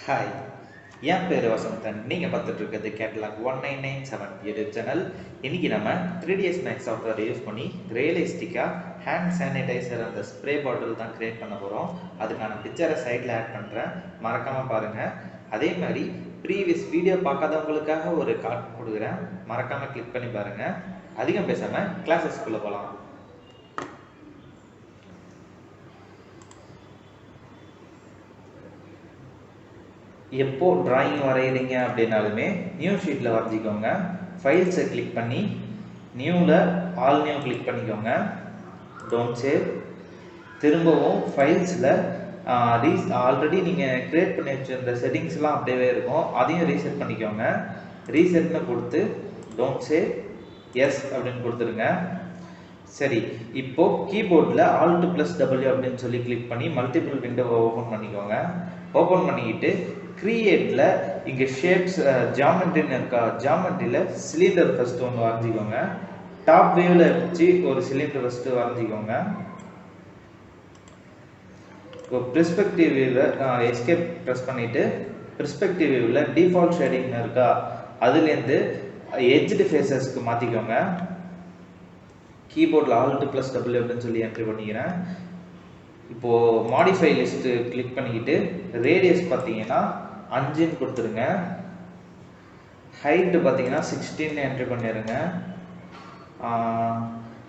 Hi, என் பேர் வசந்தன். நீங்கள் பார்த்துட்டு இருக்கிறது கேட்லாக் 1997 யூடியூப் சேனல். இன்னைக்கு நம்ம 3ds Max சாஃப்ட்வேர் யூஸ் பண்ணி ரியலிஸ்டிக்காக ஹேண்ட் சானிடைசர் அந்த ஸ்ப்ரே பாட்டில் தான் கிரியேட் பண்ண போகிறோம். அதுக்கான பிக்சரை சைடில் ஆட் பண்ணுறேன், மறக்காமல் பாருங்கள். அதே மாதிரி ப்ரீவியஸ் வீடியோ பார்க்காதவங்களுக்காக ஒரு கார்டு கொடுக்குறேன், மறக்காமல் கிளிக் பண்ணி பாருங்கள். அதிகம் பேசாமல் கிளாஸஸ்குள்ளே போகலாம். எப்போ டிராயிங் வரைகிறீங்க அப்படின்னாலுமே நியூ ஷீட்டில் வரைஞ்சிக்கோங்க. ஃபைல்ஸை கிளிக் பண்ணி நியூவில் ஆல் நியூ கிளிக் பண்ணிக்கோங்க. Don't save. திரும்பவும் ஃபைல்ஸில் ஆல்ரெடி நீங்கள் க்ரியேட் பண்ணி வச்சுருந்த செட்டிங்ஸ்லாம் அப்படியே இருக்கும், அதையும் ரீசெட் பண்ணிக்கோங்க. ரீசெட்னு கொடுத்து டோன்ட் சேவ், எஸ் அப்படின்னு கொடுத்துருங்க. சரி, இப்போது கீபோர்டில் Alt+W அப்படின்னு சொல்லி கிளிக் பண்ணி மல்டிபிள் விண்டோவை ஓப்பன் பண்ணிக்கோங்க. ஓப்பன் பண்ணிக்கிட்டு கிரியேட்டில் இங்கே ஷேப்ஸ் ஜாமெண்ட்ரின்னு இருக்கா, ஜாமெண்ட்ரியில் சிலிண்டர் ஃபஸ்ட்டு ஒன்று வரைஞ்சிக்கோங்க. டாப் வியூவில் வச்சு ஒரு சிலிண்டர் ஃபஸ்ட்டு வரைஞ்சிக்கோங்க. இப்போ பெர்ஸ்பெக்டிவ் வியூவில் எஸ்கேப் ப்ரெஸ் பண்ணிவிட்டு பெர்ஸ்பெக்டிவ் வியூவில் டிஃபால்ட் ஷேடிங்னு இருக்கா, அதுலேருந்து எட்ஜ்டு ஃபேஸஸ்க்கு மாற்றிக்கோங்க. கீபோர்டில் Alt+W அப்படின்னு சொல்லி என்ட்ரி பண்ணிக்கிறேன். இப்போது மாடிஃபை லிஸ்ட்டு கிளிக் பண்ணிக்கிட்டு ரேடியஸ் பார்த்தீங்கன்னா 5ன்னு கொடுத்துருங்க. ஹைட்டு பார்த்தீங்கன்னா 16 என்ட்ரி பண்ணிடுங்க.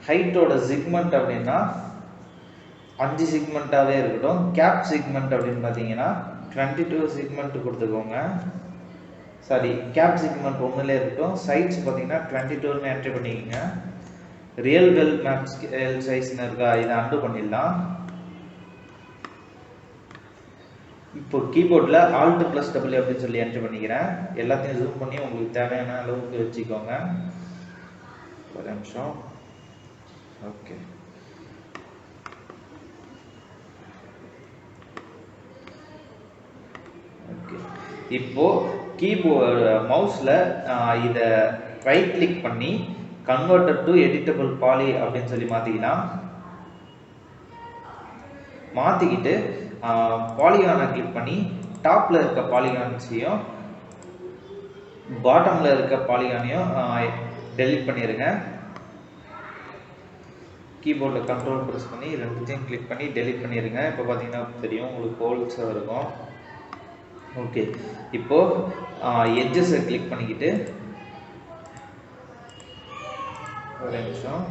ஹைட்டோட சிக்மெண்ட் அப்படின்னா 5 சிக்மெண்ட்டாகவே இருக்கட்டும். கேப் சிக்மெண்ட் அப்படின்னு பார்த்தீங்கன்னா 22 சிக்மெண்ட் கொடுத்துக்கோங்க. சாரி, கேப் சிக்மெண்ட் ஒன்றுலே இருக்கட்டும். சைட்ஸ் பார்த்தீங்கன்னா 22ன்னு என்ட்ரி பண்ணிக்கோங்க. ரியல் வெல் மேப் ஸ்கேல் சைஸ்ன்னு இருக்கா, இதை அண்டு பண்ணிடலாம். இப்போ கீபோர்டில் Alt+W அப்படின்னு சொல்லி என்ட்ரி பண்ணிக்கிறேன். எல்லாத்தையும் ஜூம் பண்ணி உங்களுக்கு தேவையான அளவுக்கு வச்சுக்கோங்க. ஒரு நிமிஷம். Okay, okay. இப்போது மவுஸில் இதை ரைட் கிளிக் பண்ணி கன்வெர்ட்டட் டு எடிட்டபிள் பாலி அப்படின்னு சொல்லி மாற்றிக்கலாம். மாற்றிக்கிட்டு பாலிகானை கிளிக் பண்ணி டாப்பில் இருக்க பாலிகான்ஸையும் பாட்டமில் இருக்க பாலிகானையும் டெலிட் பண்ணிடுங்க. கீபோர்டில் கண்ட்ரோல் ப்ரெஸ் பண்ணி ரெண்டுத்தையும் கிளிக் பண்ணி டெலிட் பண்ணிடுங்க. இப்போ பார்த்தீங்கன்னா தெரியும் உங்களுக்கு ஹோல்ஸாக இருக்கும். ஓகே, இப்போது எட்ஜஸை கிளிக் பண்ணிக்கிட்டு ஒரு நிமிஷம்,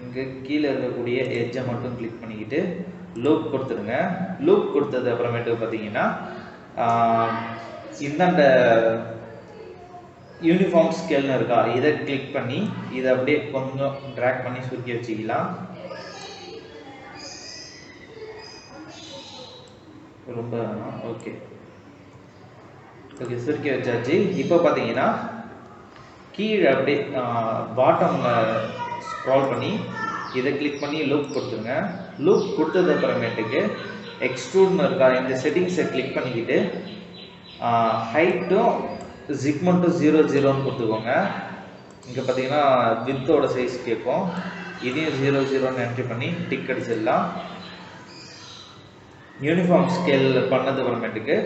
இங்கே கீழே இருக்கக்கூடிய எட்ஜை மட்டும் கிளிக் பண்ணிக்கிட்டு லூப் கொடுத்துருங்க. லூப் கொடுத்தது அப்புறமேட்டு பார்த்தீங்கன்னா இந்தாண்ட யூனிஃபார்ம் ஸ்கேல்னு இருக்கா, இதை கிளிக் பண்ணி இதை அப்படியே கொஞ்சம் ட்ராக் பண்ணி சுருக்கி வச்சுக்கலாம். ரொம்ப ஓகே, ஓகே, சுருக்கி வச்சாச்சு. இப்போ பார்த்தீங்கன்னா கீழே அப்படியே பாட்டமில் ஸ்க்ரால் பண்ணி இதை கிளிக் பண்ணி லூப் கொடுத்துருங்க. லூப் கொடுத்தது அப்புறமேட்டுக்கு எக்ஸ்ட்ரூட்னு இருக்கா, இந்த செட்டிங்ஸை கிளிக் பண்ணிக்கிட்டு ஹைட்டும் சிக்மெண்ட்டும் 0,0ன்னு கொடுத்துக்கோங்க. இங்கே பார்த்தீங்கன்னா வித்தோட சைஸ் கேட்கும், இதையும் 0,0ன்னு என்ட்ரி பண்ணி டிக் அடிச்சிடலாம். யூனிஃபார்ம் ஸ்கேல் பண்ணது அப்புறமேட்டுக்கு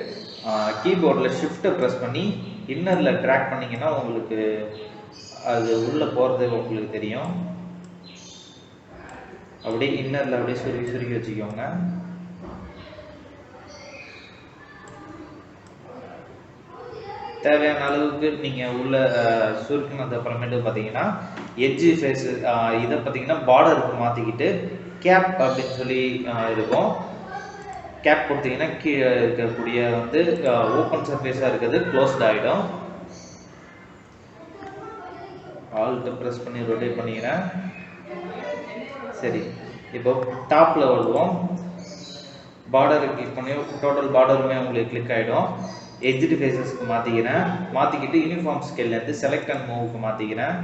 கீபோர்டில் ஷிஃப்ட்டை ப்ரெஸ் பண்ணி இன்னரில் ட்ராக் பண்ணிங்கன்னா உங்களுக்கு அது உள்ளே போகிறது உங்களுக்கு தெரியும். அப்படியே இன்னரில் அப்படியே சுருக்கி வச்சுக்கோங்க. தேவையான அளவுக்கு நீங்கள் உள்ள சுருக்கினது அப்புறமேட்டு பார்த்தீங்கன்னா எட்ஜி ஃபேஸ் இதை பார்த்தீங்கன்னா பார்டருக்கு மாற்றிக்கிட்டு கேப் அப்படின்னு சொல்லி இருக்கும். கேப் கொடுத்தீங்கன்னா கீழே இருக்கக்கூடிய வந்து ஓப்பன் சர்ஃபேஸாக இருக்கிறது க்ளோஸ்ட் ஆகிடும். ஆல்ட் ப்ரெஸ் பண்ணி ரொட்டேட் பண்ணிக்கிறேன். சரி, இப்போ டாப்பில் வருவோம். பார்டரை கிளிக் பண்ணி டோட்டல் பார்டருமே உங்களுக்கு கிளிக் ஆகிடும். எட்ஜ்டு ஃபேஸஸ்க்கு மாற்றிக்கிறேன். மாற்றிக்கிட்டு யூனிஃபார்ம் ஸ்கேல்லேருந்து செலக்ட் அண்ட் மூவுக்கு மாற்றிக்கிறேன்.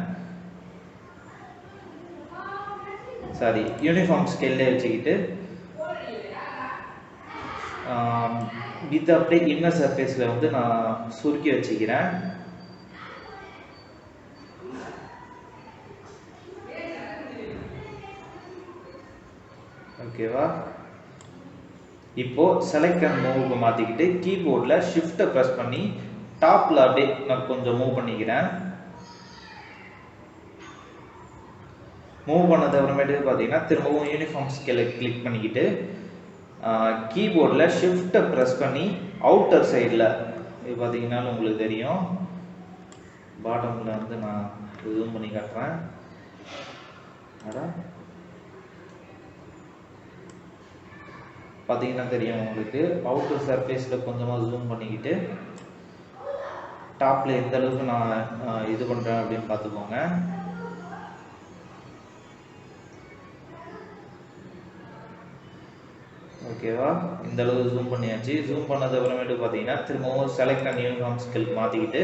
சாரி, யூனிஃபார்ம் ஸ்கேல்லே வச்சுக்கிட்டு இது அப்படியே இன்னர் சர்ஃபேஸில் வந்து நான் சுருக்கி வச்சுக்கிறேன். ஓகேவா? இப்போ செலக்ட் அண்ட் மூவுக்கு மாற்றிக்கிட்டு கீபோர்டில் ஷிஃப்ட்டை ப்ரெஸ் பண்ணி டாப்பில் அப்படியே நான் கொஞ்சம் மூவ் பண்ணிக்கிறேன். மூவ் பண்ணது அப்புறமேட்டு பார்த்தீங்கன்னா திரும்பவும் யூனிஃபார்ம் ஸ்கேலை கிளிக் பண்ணிக்கிட்டு கீபோர்டில் ஷிஃப்ட்டை ப்ரெஸ் பண்ணி அவுட்டர் சைடில் இது பார்த்தீங்கன்னாலும் உங்களுக்கு தெரியும், பாட்டமில் வந்து நான் ஜூம் பண்ணி காட்டுறேன். பார்த்தீங்கன்னா தெரியும் உங்களுக்கு, அவுட்டர் சர்ஃபேஸில் கொஞ்சமாக ஜூம் பண்ணிக்கிட்டு டாப்பில் எந்த அளவுக்கு நான் இது பண்ணுறேன் அப்படின்னு பார்த்துக்கோங்க. ஓகேவா, இந்த அளவு ஜூம் பண்ணியாச்சு. ஜூம் பண்ணது அப்புறமேட்டு பார்த்தீங்கன்னா திரும்பவும் செலக்ட் அண்ட் யூனிஃபார்ம் ஸ்கேல் மாற்றிக்கிட்டு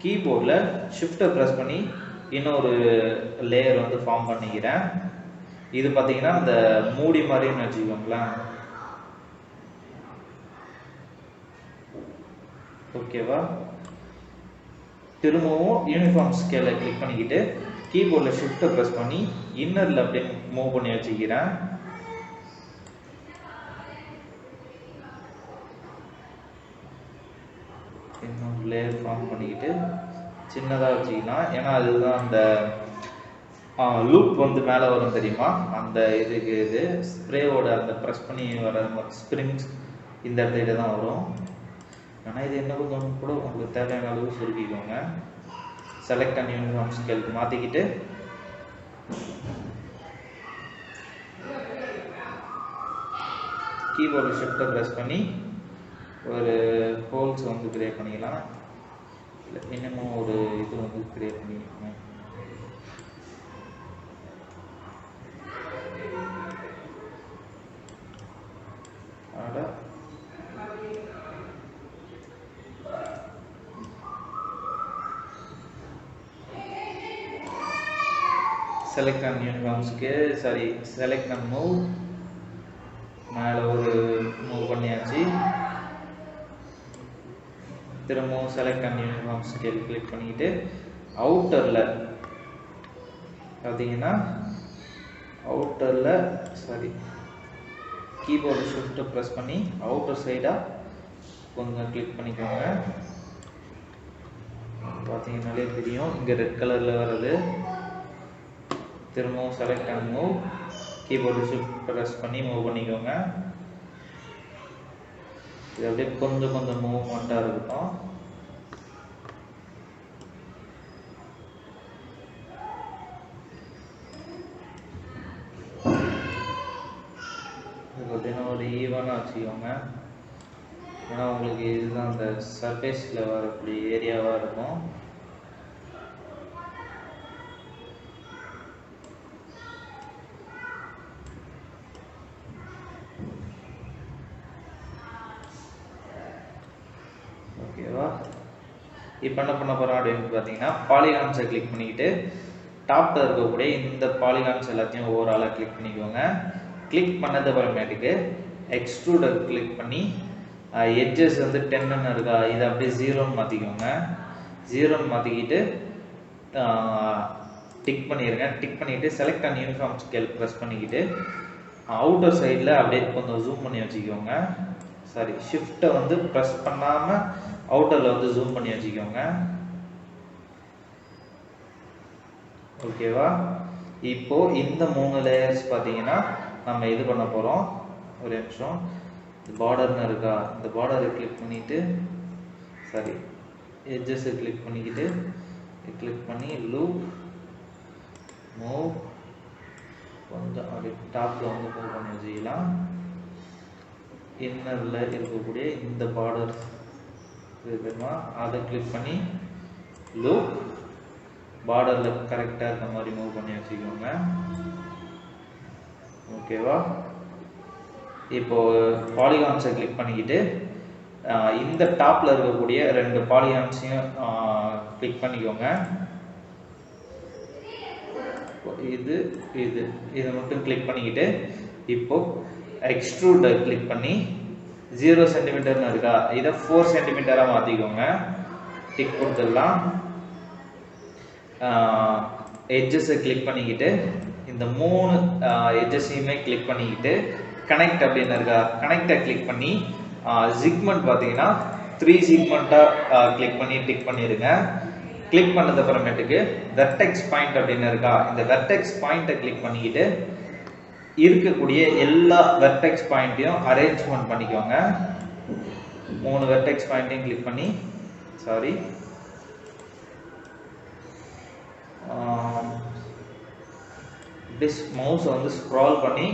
கீபோர்டில் ஷிஃப்ட்டை ப்ரெஸ் பண்ணி இன்னொரு லேயர் வந்து ஃபார்ம் பண்ணிக்கிறேன். இது பார்த்தீங்கன்னா அந்த மூடி மாதிரின்னு வச்சுக்கோங்களேன். ஓகேவா, திரும்பவும் யூனிஃபார்ம் ஸ்கேலை கிளிக் பண்ணிக்கிட்டு கீபோர்டில் ஷிஃப்ட்டை ப்ரெஸ் பண்ணி இன்னரில் அப்படியே மூவ் பண்ணி வச்சுக்கிறேன். இன்னொரு லேயர் ஃபார்ம் பண்ணிக்கிட்டு சின்னதாக வச்சுக்கலாம். ஏன்னா அதுதான் அந்த லூப் வந்து மேலே வரும் தெரியுமா, அந்த இதுக்கு இது ஸ்ப்ரேவோட அந்த ப்ரெஸ் பண்ணி வர ஸ்ப்ரிங்ஸ் இந்த இடத்துல தான் வரும். ஆனால் இது என்ன கொஞ்சம் கூட உங்களுக்கு தேவையான அளவு சுருக்கிக்கோங்க. செலக்ட் அண்ட் யூனிஃபார்ம் ஸ்கேலுக்கு மாற்றிக்கிட்டு கீபோர்டு ஷிஃப்ட்டை ப்ரெஸ் பண்ணி ஒரு ஹோல்ஸ் வந்து கிரியேட் பண்ணிக்கலாம். இல்லை இன்னமும் ஒரு இது வந்து கிரியேட் பண்ணிக்கலாம். Select and uniform scale select and move மேலே ஒரு மூவ் பண்ணியாச்சு. திரும்பவும் select and uniform scale click பண்ணிக்கிட்டு அவுட்டரில் பார்த்தீங்கன்னா கீபோர்டு ஷிஃப்ட்டை ப்ரெஸ் பண்ணி அவுட்டர் சைடாக கொஞ்சம் கிளிக் பண்ணிக்கோங்க. பார்த்தீங்கன்னாலே தெரியும் இங்கே ரெட் கலரில் வர்றது. திரும்பவும் select and move keyboard shift press பண்ணி மூவ் பண்ணிக்கோங்க. இது அப்படியே கொஞ்சம் மூவ்மெண்ட்டாக இருக்கட்டும். இது பார்த்தீங்கன்னா ஒரு ஈவனாக வச்சுக்கோங்க. ஏன்னா உங்களுக்கு இதுதான் அந்த சர்ஃபேஸில் வரக்கூடிய ஏரியாவாக இருக்கும். ஓகேவா, இப்போ என்ன பண்ண போகிறோம் அப்படின்னு பார்த்தீங்கன்னா பாலிகான்ஸை கிளிக் பண்ணிக்கிட்டு டாப்பில் இருக்கக்கூடிய இந்த பாலிகான்ஸ் எல்லாத்தையும் ஓவராலாக கிளிக் பண்ணிக்கோங்க. கிளிக் பண்ணது அப்புறமேட்டுக்கு எக்ஸ்ட்ரூடர் கிளிக் பண்ணி எட்ஜஸ் வந்து 10ன்னு இருக்கா, இதை அப்படியே 0ன்னு மாற்றிக்கோங்க. 0ன்னு மாற்றிக்கிட்டு டிக் பண்ணிடுங்க. டிக் பண்ணிவிட்டு select and uniform scale press பண்ணிக்கிட்டு அவுட்டர் சைடில் அப்படியே கொஞ்சம் ஜூம் பண்ணி வச்சுக்கோங்க. ஷிஃப்ட்டை வந்து ப்ரெஸ் பண்ணாமல் அவுட்டரில் வந்து ஜூம் பண்ணி வச்சுக்கோங்க. ஓகேவா, இப்போது இந்த 3 லேயர்ஸ் பார்த்தீங்கன்னா நம்ம இது பண்ண போகிறோம். ஒரு நிமிஷம், பார்டர்னு இருக்கா, இந்த பார்டரை கிளிக் பண்ணிவிட்டு எட்ஜஸை கிளிக் பண்ணிக்கிட்டு கிளிக் பண்ணி லூப் மூவ் கொஞ்சம் அப்படியே டாப்பில் வந்து மூவ் பண்ணி வச்சுக்கலாம். இன்னரில் இருக்கக்கூடிய இந்த பார்டர் இருக்குமா, அதை கிளிக் பண்ணி லூப் பார்டரில் கரெக்டாக இருக்க மாதிரி மூவ் பண்ணி வச்சுக்கோங்க. ஓகேவா, இப்போது பாலிகான்ஸை கிளிக் பண்ணிக்கிட்டு இந்த டாப்பில் இருக்கக்கூடிய 2 பாலிகான்ஸையும் கிளிக் பண்ணிக்கோங்க. இதை மட்டும் கிளிக் பண்ணிக்கிட்டு இப்போது எக்ஸ்ட்ரூடர் கிளிக் பண்ணி 0 சென்டிமீட்டர்னு இருக்கா, இதை 4 சென்டிமீட்டராக மாற்றிக்கோங்க. டிக் கொடுத்துடலாம். எட்ஜஸை கிளிக் பண்ணிக்கிட்டு இந்த 3 எட்ஜஸையுமே கிளிக் பண்ணிக்கிட்டு கனெக்ட் அப்படின்னு இருக்கா, கனெக்டை கிளிக் பண்ணி ஜிக்மெண்ட் பார்த்தீங்கன்னா 3 ஜிக்மெண்ட்டாக கிளிக் பண்ணி டிக் பண்ணிடுங்க. கிளிக் பண்ணது அப்புறமேட்டுக்கு வெர்டெக்ஸ் பாயிண்ட் அப்படின்னு இருக்கா, இந்த வெர்டெக்ஸ் பாயிண்ட்டை கிளிக் பண்ணிக்கிட்டு இருக்கக்கூடிய எல்லா வெர்டெக்ஸ் பாயிண்ட்டையும் அரேஞ்ச்மெண்ட் பண்ணிக்கோங்க. 3 வெர்டெக்ஸ் பாயிண்ட்டையும் கிளிக் பண்ணி மவுஸை வந்து ஸ்க்ரால் பண்ணி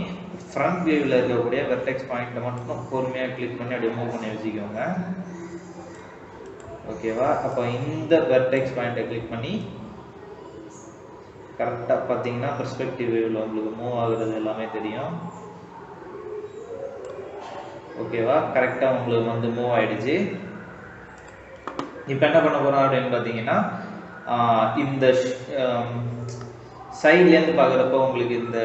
ஃப்ரண்ட் வியூவில் இருக்கக்கூடிய வெர்டெக்ஸ் பாயிண்ட்டை மட்டும் பொறுமையாக கிளிக் பண்ணி அப்படியே மூவ் பண்ணி வச்சுக்கோங்க. ஓகேவா? அப்போ இந்த வெர்டெக்ஸ் பாயிண்ட்டை கிளிக் பண்ணி கரெக்டாக பார்த்தீங்கன்னா பெர்ஸ்பெக்டிவ் வியூவில் உங்களுக்கு மூவ் ஆகுறது எல்லாமே தெரியும். ஓகேவா? கரெக்டாக உங்களுக்கு வந்து மூவ் ஆயிடுச்சு. இப்போ என்ன பண்ண போகிறோம் அப்படின்னு பார்த்தீங்கன்னா இந்த சைட்லேருந்து பார்க்குறப்போ உங்களுக்கு இந்த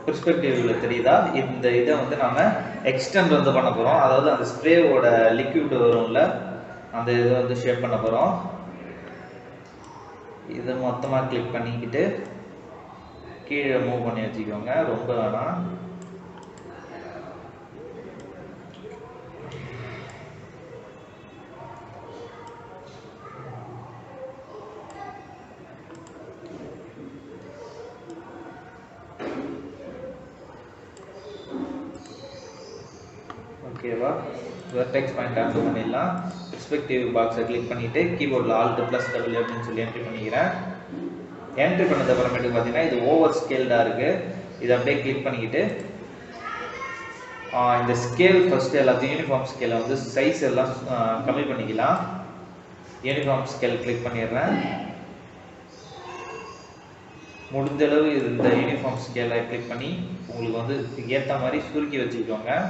பெர்ஸ்பெக்டிவ் வியூவில் தெரியுதா, இந்த இதை வந்து நம்ம எக்ஸ்டெண்ட் வந்து பண்ண போகிறோம். அதாவது அந்த ஸ்ப்ரேவோட லிக்விட் வரும்ல, அந்த இதை வந்து ஷேப் பண்ண போகிறோம். இதை மொத்தமாக கிளிக் பண்ணிக்கிட்டு கீழே மூவ் பண்ணி வச்சுக்கோங்க, ரொம்ப வேணாம். ஓகேவா? வெர்டெக்ஸ் பாயிண்ட் ஆன் பண்ணிடலாம். பெர்ஸ்பெக்டிவ் பாக்ஸை கிளிக் பண்ணிட்டு கீபோர்டில் Alt+W அப்படின்னு சொல்லி என்ட்ரி பண்ணிக்கிறேன். என்ட்ரி பண்ணது அப்புறமேட்டு பார்த்தீங்கன்னா இது ஓவர் ஸ்கேல்டாக இருக்குது. இதை அப்படியே கிளிக் பண்ணிக்கிட்டு இந்த ஸ்கேல் ஃபஸ்ட்டு எல்லாத்தையும் யூனிஃபார்ம் ஸ்கேலை வந்து சைஸ் எல்லாம் கம்மி பண்ணிக்கலாம். யூனிஃபார்ம் ஸ்கேல் கிளிக் பண்ணிடுறேன். முடிஞ்சளவு இந்த யூனிஃபார்ம் ஸ்கேலை கிளிக் பண்ணி உங்களுக்கு வந்து ஏற்ற மாதிரி சுருக்கி வச்சுக்கோங்க.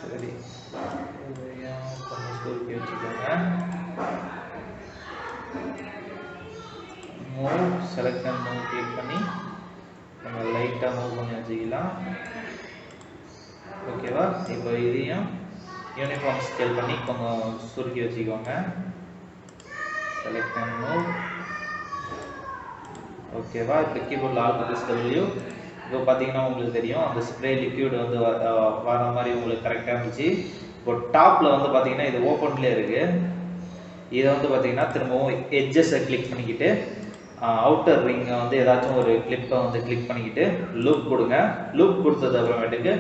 சரி, கொஞ்சம் சுருக்கி வச்சுக்கோங்க. Move select and move click பண்ணி நம்ம லைட்டாக மூவ் பண்ணி வச்சுக்கலாம். ஓகேவா? இப்போ இதையும் யூனிஃபார்ம் ஸ்கேல் பண்ணி கொஞ்சம் சுருக்கி வச்சுக்கோங்க. Select and move. ஓகேவா? இப்போ கீபோர்டில் Alt+W. இப்போ பார்த்தீங்கன்னா உங்களுக்கு தெரியும் அந்த ஸ்ப்ரே லிக்விட் வந்து வர மாதிரி உங்களுக்கு கரெக்டாக இருந்துச்சு. இப்போ டாப்பில் வந்து பார்த்தீங்கன்னா இது ஓப்பன்லேயே இருக்குது. இதை வந்து பார்த்தீங்கன்னா திரும்பவும் எட்ஜஸை கிளிக் பண்ணிக்கிட்டு அவுட்டர் ரிங்கை வந்து ஏதாச்சும் ஒரு கிளிப்பை வந்து கிளிக் பண்ணிக்கிட்டு லூப் கொடுங்க. லூப் கொடுத்தது அப்புறமேட்டுக்கு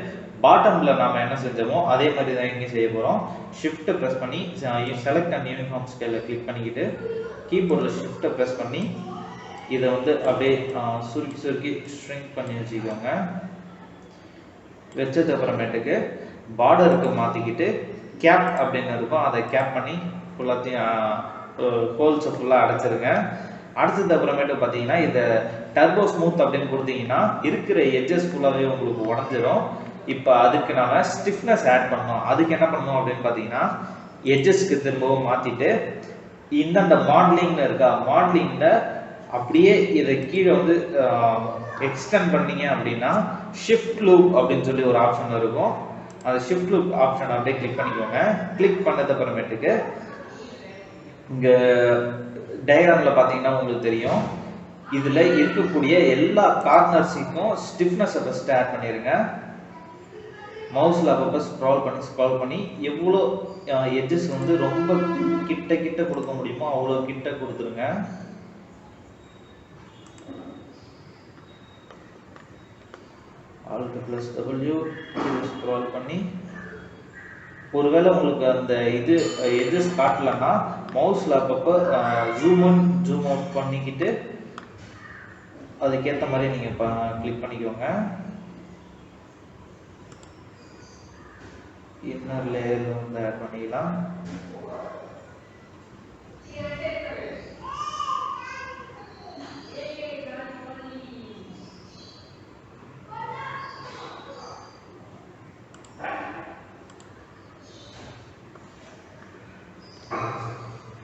பாட்டமில் நாம் என்ன செஞ்சோமோ அதே மாதிரி தான் இங்கே செய்ய போகிறோம். ஷிஃப்ட்டை ப்ரெஸ் பண்ணி செலக்ட் அண்ட் யூனிஃபார்ம் ஸ்கேலை கிளிக் பண்ணிக்கிட்டு கீபோர்டில் ஷிஃப்ட்டை ப்ரெஸ் பண்ணி இதை வந்து அப்படியே சுருக்கி ஷ்ரிங்க் பண்ணி வச்சுக்கோங்க. வச்சது அப்புறமேட்டுக்கு பார்டருக்கு மாற்றிக்கிட்டு கேப் அப்படின்னு இருக்கும், அதை கேப் பண்ணி ஃபுல்லாத்தையும் ஹோல்ஸை ஃபுல்லாக அடைச்சிருங்க. அடைச்சது அப்புறமேட்டு பார்த்தீங்கன்னா இதை டர்போ ஸ்மூத் அப்படின்னு கொடுத்தீங்கன்னா இருக்கிற எட்ஜஸ் ஃபுல்லாகவே உங்களுக்கு உடஞ்சிரும். இப்போ அதுக்கு நம்ம ஸ்டிஃப்னஸ் ஆட் பண்ணோம். அதுக்கு என்ன பண்ணணும் அப்படின்னு பார்த்தீங்கன்னா எட்ஜஸ்க்கு திரும்பவும் மாற்றிட்டு இந்தந்த மாடலிங்னு இருக்கா, மாடலிங்கில் அப்படியே இதை கீழே வந்து எக்ஸ்டெண்ட் பண்ணீங்க அப்படின்னா ஷிஃப்ட் லூப் அப்படின்னு சொல்லி ஒரு ஆப்ஷன் இருக்கும். அந்த ஷிஃப்ட் லூப் ஆப்ஷன் அப்படியே கிளிக் பண்ணிக்கோங்க. கிளிக் பண்ணது அப்புறமேட்டுக்கு இங்கே டயக்ராமில் பார்த்தீங்கன்னா உங்களுக்கு தெரியும் இதில் இருக்கக்கூடிய எல்லா கார்னர்ஸுக்கும் ஸ்டிஃப்னஸை ஃபஸ்ட்டு ஆட் பண்ணிடுங்க. மவுஸில் அப்பப்போ ஸ்க்ரால் பண்ணி எவ்வளோ எட்ஜஸ் வந்து ரொம்ப கிட்ட கொடுக்க முடியுமோ அவ்வளோ கிட்ட கொடுத்துருங்க. Alt+W ஸ்க்ரால் பண்ணி ஒருவேளை உங்களுக்கு அந்த இது எட்ஜஸ் காட்டலன்னா மவுஸில் அப்பப்போ ஜூம் இன் ஜூம் அவுட் பண்ணிக்கிட்டு அதுக்கேற்ற மாதிரி நீங்கள் கிளிக் பண்ணிக்கோங்க. இன்னர் லேயர் வந்து ஆட் பண்ணிக்கலாம்.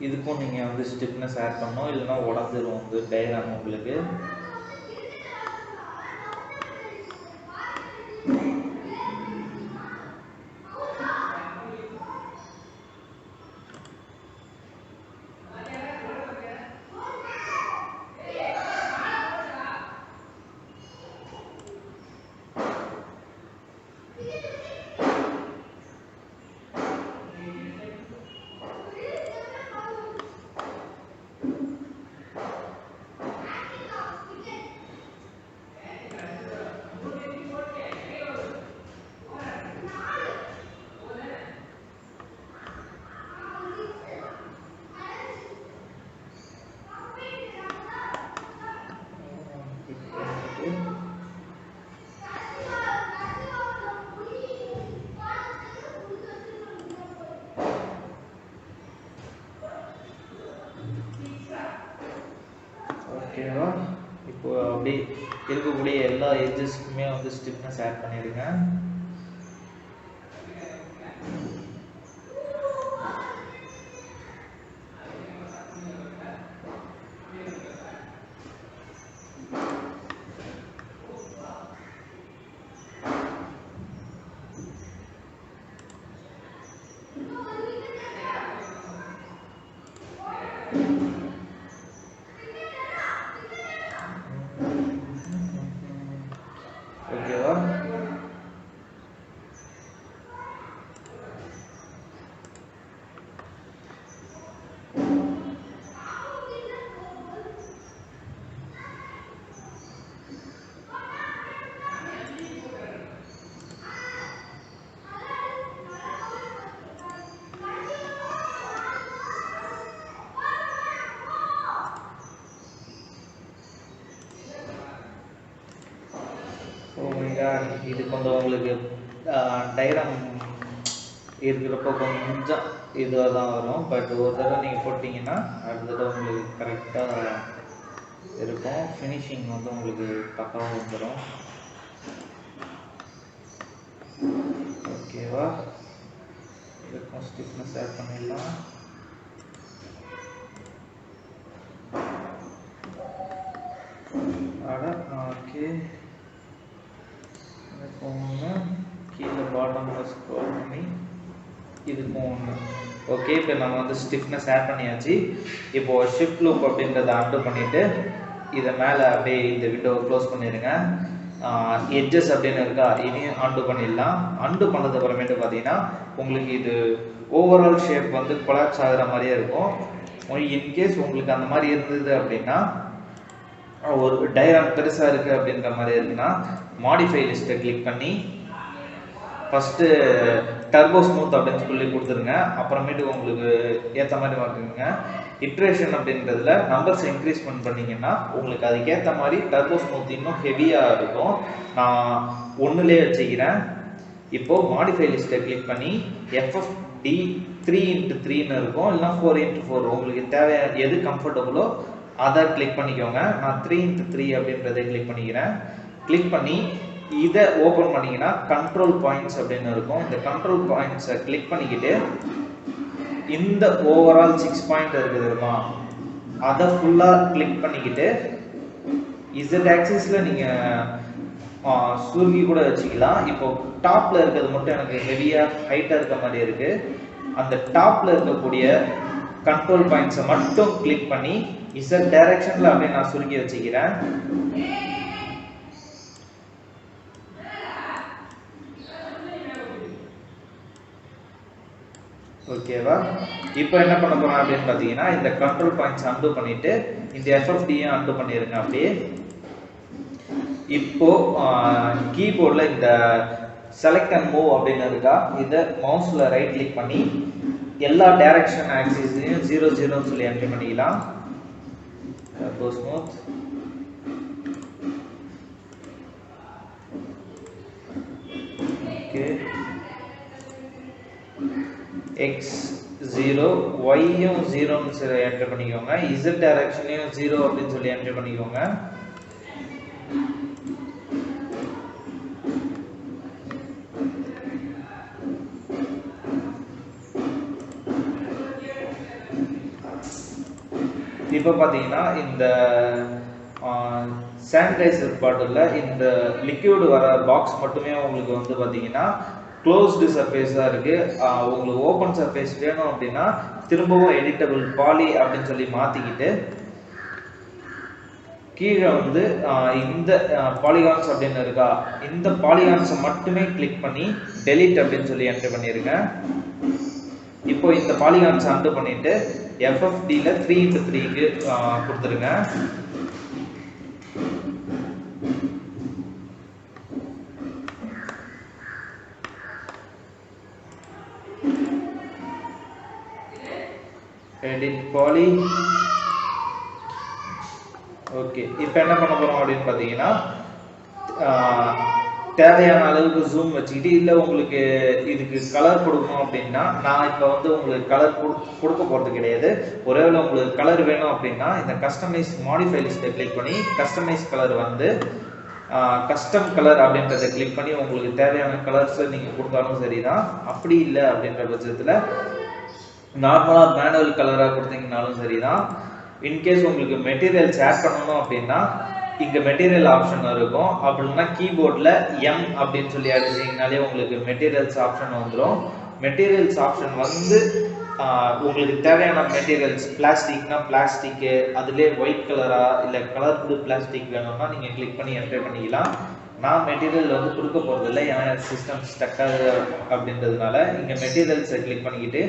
இதுக்கும் நீங்கள் வந்து ஸ்டிஃப்னஸ் ஆட் பண்ணணும், இல்லைன்னா உடஞ்சிரும் வந்து டயக்ராம் உங்களுக்கு. ஓகேவா? இப்போ அப்படி இருக்கக்கூடிய எல்லா எட்ஜஸ்க்குமே வந்து ஸ்டிஃப்னஸ் ஆட் பண்ணிடுங்க. ஓகேவா? இது கொஞ்சம் உங்களுக்கு டயக்ராம் இருக்கிறப்போ கொஞ்சம் இதுவாக தான் வரும். பட் ஒரு தடவை நீங்கள் போட்டிங்கன்னா அடுத்த தடவை உங்களுக்கு கரெக்டாக இருக்கும். ஃபினிஷிங் வந்து உங்களுக்கு பக்காவாக வந்துடும். ஓகேவா? இதுக்கும் ஸ்டிஃப்னஸ் ஆட் பண்ணிடலாம். ஓகே, ஒன்று கீழே பாட்டமில் ஸ்க்ரோல் பண்ணி இதுக்கும் ஒன்று. ஓகே, இப்போ நம்ம வந்து ஸ்டிஃப்னஸ் ஆட் பண்ணியாச்சு. இப்போது ஷிஃப்ட் லூப் அப்படின்றத அண்டு பண்ணிவிட்டு இதை மேலே அப்படியே இந்த விண்டோவை க்ளோஸ் பண்ணிடுங்க. எட்ஜஸ் அப்படின்னு இருக்கா, இதையும் அண்டு பண்ணிடலாம். அண்டு பண்ணது அப்புறமேட்டு பார்த்தீங்கன்னா உங்களுக்கு இது ஓவரால் ஷேப் வந்து கொலாப்ஸ் ஆகிற மாதிரியே இருக்கும். இன்கேஸ் உங்களுக்கு அந்த மாதிரி இருந்தது அப்படின்னா, ஒரு டயக்ராம் பெருசாக இருக்குது அப்படின்ற மாதிரி இருக்குன்னா மாடிஃபை லிஸ்ட்டை கிளிக் பண்ணி ஃபஸ்ட்டு டர்போ ஸ்மூத் அப்படின்னு சொல்லி கொடுத்துருங்க. அப்புறமேட்டு உங்களுக்கு ஏற்ற மாதிரி பார்த்துக்கோங்க. இட்ரேஷன் அப்படின்றதுல நம்பர்ஸ் இன்க்ரீஸ்மெண்ட் பண்ணிங்கன்னா உங்களுக்கு அதுக்கேற்ற மாதிரி டர்போ ஸ்மூத் இன்னும் ஹெவியாக இருக்கும். நான் ஒன்றுலேயே வச்சுக்கிறேன். இப்போது மாடிஃபை லிஸ்ட்டை கிளிக் பண்ணி FFD 3x3ன்னு இருக்கும், இல்லைனா 4x4 உங்களுக்கு தேவையான எது கம்ஃபர்டபுளோ அதை கிளிக் பண்ணிக்கோங்க. நான் 3x3 அப்படின்றத கிளிக் பண்ணிக்கிறேன். கிளிக் பண்ணி இதை ஓப்பன் பண்ணிங்கன்னா கண்ட்ரோல் பாயிண்ட்ஸ் அப்படின்னு இருக்கும். இந்த கண்ட்ரோல் பாயிண்ட்ஸை கிளிக் பண்ணிக்கிட்டு இந்த ஓவரால் 6 பாயிண்ட் இருக்குது தெரியுமா, அதை ஃபுல்லாக கிளிக் பண்ணிக்கிட்டு Z ஆக்சிஸில் நீங்கள் சுருக்கி கூட வச்சுக்கலாம். இப்போ டாப்பில் இருக்கிறது மட்டும் எனக்கு ஹெவியாக ஹைட்டாக இருக்க மாதிரி இருக்குது. அந்த டாப்பில் இருக்கக்கூடிய கண்ட்ரோல் பாயிண்ட்ஸை மட்டும் கிளிக் பண்ணி Z டைரக்ஷனில் அப்படியே நான் சுருக்கி வச்சுக்கிறேன். ஓகேவா? இப்போ என்ன பண்ண போறோம் அப்படின்னு பார்த்தீங்கன்னா, இந்த கண்ட்ரோல் பாயிண்ட்ஸ் அண்டு பண்ணிட்டு இந்த FFD-யும் அண்டு பண்ணிடுங்க. அப்படியே இப்போ கீபோர்டில் இந்த செலக்ட் அண்ட் மூவ் அப்படின்னு இருக்கா, இதை மவுஸில் ரைட் கிளிக் பண்ணி எல்லா டைரக்ஷன் ஆக்சிஸையும் 0 0ன்னு சொல்லி என்ட்ரி பண்ணிக்கலாம். Turbo smooth. ஓகே, X 0, Y-யும் 0ன்னு சொல்லி என்ட்ரி பண்ணிக்கோங்க. Z டைரக்ஷனையும் 0 அப்படின்னு சொல்லி என்ட்ரி பண்ணிக்கோங்க. இப்போ பார்த்தீங்கன்னா இந்த சானிடைசர் பாட்டிலில் இந்த லிக்யூடு வர பாக்ஸ் மட்டுமே உங்களுக்கு வந்து பார்த்தீங்கன்னா க்ளோஸ்டு சர்ஃபேஸாக இருக்குது. உங்களுக்கு ஓப்பன் சர்ஃபேஸ் வேணும் அப்படின்னா திரும்பவும் எடிட்டபிள் பாலி அப்படின்னு சொல்லி மாற்றிக்கிட்டு கீழே வந்து இந்த பாலிகான்ஸ் அப்படின்னு இருக்கா, இந்த பாலிகான்ஸை மட்டுமே கிளிக் பண்ணி டெலிட் அப்படின்னு சொல்லி என்ட்ரு பண்ணியிருக்கேன். இப்போ இந்த பாலிகான்ஸை அன்டு பண்ணிட்டு FFDல 3x3க்கு கொடுத்துருங்க. Edit poly. ஓகே, இப்போ என்ன பண்ண போறோம் அப்படின்னு பார்த்தீங்கன்னா தேவையான அளவுக்கு ஜூம் வச்சுக்கிட்டு, இல்லை உங்களுக்கு இதுக்கு கலர் கொடுக்கணும் அப்படின்னா நான் இப்போ வந்து உங்களுக்கு கலர் கொடுக்க போகிறது கிடையாது. ஒருவேளை உங்களுக்கு கலர் வேணும் அப்படின்னா இந்த கஸ்டமைஸ் மாடிஃபை லிஸ்ட்டை கிளிக் பண்ணி கஸ்டமைஸ் கலர் வந்து கஸ்டம் கலர் அப்படின்றத கிளிக் பண்ணி உங்களுக்கு தேவையான கலர்ஸை நீங்கள் கொடுத்தாலும் சரிதான். அப்படி இல்லை அப்படின்ற பட்சத்தில் நார்மலாக மேனுவல் கலராக கொடுத்தீங்கனாலும் சரிதான். இன்கேஸ் உங்களுக்கு மெட்டீரியல்ஸ் ஆட் பண்ணணும் அப்படின்னா இங்கே மெட்டீரியல் ஆப்ஷன் இருக்கும். அப்படின்னா கீபோர்டில் M அப்படின்னு சொல்லி அடிச்சிங்கனாலே உங்களுக்கு மெட்டீரியல்ஸ் ஆப்ஷன் வந்துடும். மெட்டீரியல்ஸ் ஆப்ஷன் வந்து உங்களுக்கு தேவையான மெட்டீரியல்ஸ் பிளாஸ்டிக்னா பிளாஸ்டிக்கு, அதுலேயே ஒயிட் கலராக இல்லை கலர்ஃபுல் பிளாஸ்டிக் வேணும்னா நீங்கள் கிளிக் பண்ணி என்ட்ரு பண்ணிக்கலாம். நான் மெட்டீரியல் வந்து கொடுக்க போகிறதில்ல, ஏன்னா சிஸ்டம் ஸ்டக்காகுது அப்படின்றதுனால. இங்கே மெட்டீரியல்ஸை கிளிக் பண்ணிக்கிட்டு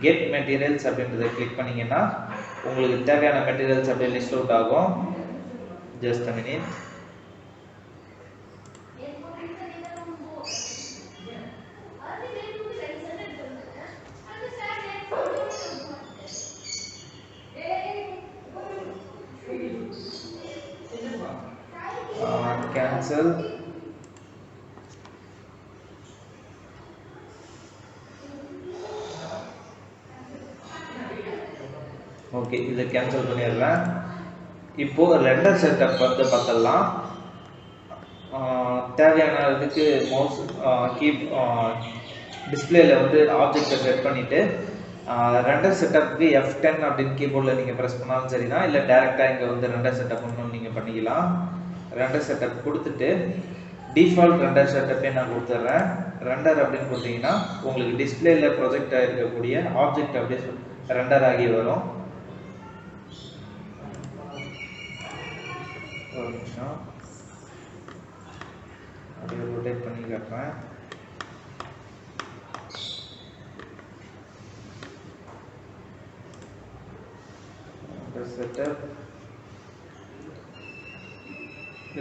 கெட் மெட்டீரியல்ஸ் அப்படின்றத கிளிக் பண்ணிங்கன்னா உங்களுக்கு தேவையான மெட்டீரியல்ஸ் அப்படியே லிஸ்ட் அவுட் ஆகும். Just a minute. Cancel. Okay, இதை கேன்சல் பண்ணிடுறேன். இப்போ ரெண்டர் செட்டப் வந்து பார்த்துடலாம். தேவையான இதுக்கு மவுஸ் டிஸ்பிளேல வந்து ஆப்ஜெக்டை செட் பண்ணிவிட்டு ரெண்டர் செட்டப்புக்கு F10 அப்படின்னு கீபோர்டில் நீங்கள் ப்ரெஸ் பண்ணாலும் சரிதான், இல்லை டேரெக்டாக இங்கே வந்து ரெண்டர் செட்டப் பண்ணணும் நீங்கள் பண்ணிக்கலாம். ரெண்டர் செட்டப் கொடுத்துட்டு டிஃபால்ட் ரெண்டர் செட்டப்பே நான் கொடுத்துட்றேன். ரெண்டர் அப்படின்னு கொடுத்தீங்கன்னா உங்களுக்கு டிஸ்பிளேல ப்ரொஜெக்ட் ஆகிருக்கக்கூடிய ஆப்ஜெக்ட் அப்படியே ரெண்டர் ஆகி வரும். ஒரு நிமிஷம் அப்படியே ரொட்டேட் பண்ணி காட்டுறேன். செட்டப்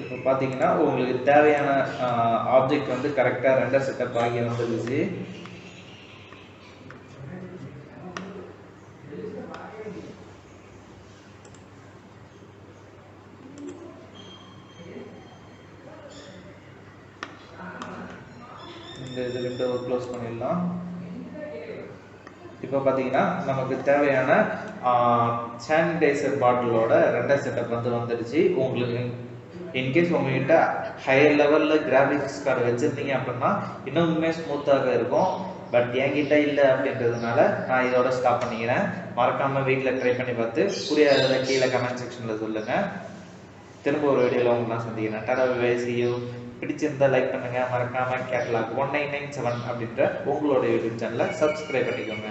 இப்போ பார்த்தீங்கன்னா உங்களுக்கு தேவையான ஆப்ஜெக்ட் வந்து கரெக்டாக ரெண்டர் செட்டப் ஆகி வந்துடுச்சு. இது விண்டோவை க்ளோஸ் பண்ணிடலாம். இப்போ பார்த்தீங்கன்னா நமக்கு தேவையான சானிடைசர் பாட்டிலோட ரெண்டர் செட்டப் வந்து வந்துடுச்சு. உங்களுக்கு இன்கேஸ் உங்ககிட்ட ஹையர் லெவலில் கிராஃபிக்ஸ் கார்டு வச்சுருந்தீங்க அப்படின்னா இன்னுமே ஸ்மூத்தாக இருக்கும். பட் என்கிட்ட இல்லை அப்படின்றதுனால நான் இதோட ஸ்டாப் பண்ணிக்கிறேன். மறக்காமல் வீட்டில் ட்ரை பண்ணி பார்த்து புரியாததை கீழே கமெண்ட் செக்ஷனில் சொல்லுங்கள். திரும்ப ஒரு வீடியோவில் உங்களாம் சந்திக்கிறேன். டாடா. பிடிச்சிருந்தா லைக் பண்ணுங்க, மறக்காம கேட்டலாக் 1997 அப்படின்ற உங்களோட யூடியூப் சேனலை சப்ஸ்கிரைப் பண்ணிக்கோங்க.